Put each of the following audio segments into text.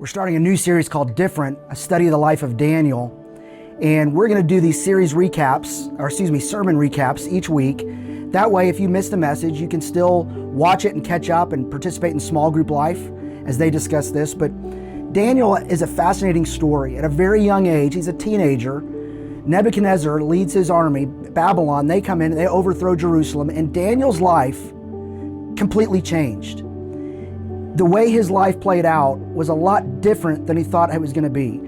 We're starting a new series called Different, a study of the life of Daniel. And we're going to do these sermon recaps each week. That way, if you missed the message, you can still watch it and catch up and participate in small group life as they discuss this. But Daniel is a fascinating story. At a very young age, he's a teenager. Nebuchadnezzar leads his army, Babylon. They come in, they overthrow Jerusalem, and Daniel's life completely changed. The way his life played out was a lot different than he thought it was going to be.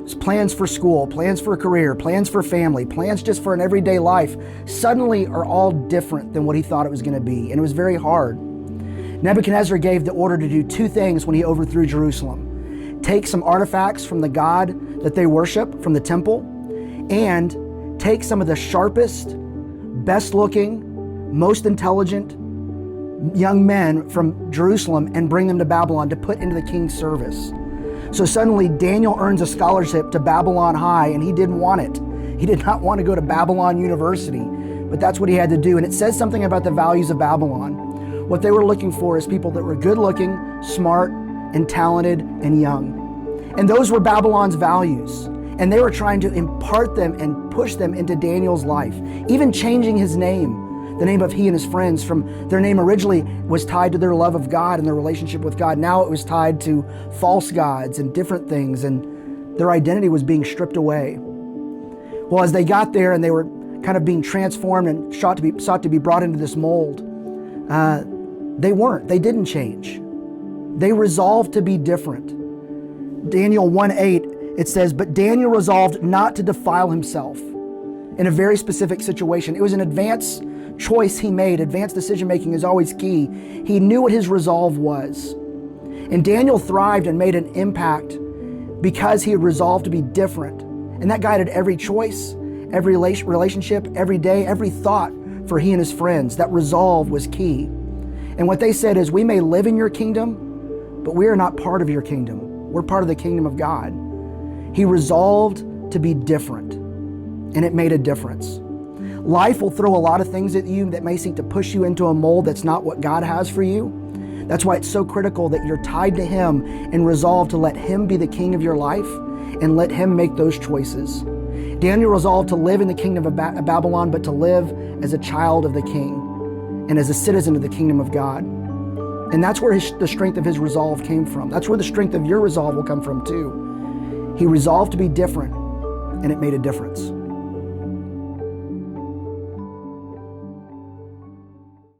His plans for school, plans for a career, plans for family, plans just for an everyday life suddenly are all different than what he thought it was going to be, and it was very hard. Nebuchadnezzar gave the order to do two things when he overthrew Jerusalem. Take some artifacts from the God that they worship, from the temple, and take some of the sharpest, best looking, most intelligent young men from Jerusalem and bring them to Babylon to put into the king's service. So suddenly Daniel earns a scholarship to Babylon High, and he didn't want it. He did not want to go to Babylon University, but that's what he had to do. And it says something about the values of Babylon. What they were looking for is people that were good looking, smart, and talented, and young. And those were Babylon's values. And they were trying to impart them and push them into Daniel's life, even changing his name. The name of he and his friends, from their name originally was tied to their love of God and their relationship with God. Now it was tied to false gods and different things, and their identity was being stripped away. Well, as they got there and they were kind of being transformed and sought to be brought into this mold, they weren't. They didn't change. They resolved to be different. Daniel 1:8, it says, "But Daniel resolved not to defile himself," in a very specific situation. It was an advanced choice he made. Advanced decision-making is always key. He knew what his resolve was. And Daniel thrived and made an impact because he had resolved to be different. And that guided every choice, every relationship, every day, every thought for he and his friends. That resolve was key. And what they said is, we may live in your kingdom, but we are not part of your kingdom. We're part of the kingdom of God. He resolved to be different, and it made a difference. Life will throw a lot of things at you that may seem to push you into a mold that's not what God has for you. That's why it's so critical that you're tied to Him and resolve to let Him be the king of your life and let Him make those choices. Daniel resolved to live in the kingdom of Babylon, but to live as a child of the king and as a citizen of the kingdom of God. And that's where the strength of his resolve came from. That's where the strength of your resolve will come from too. He resolved to be different, and it made a difference.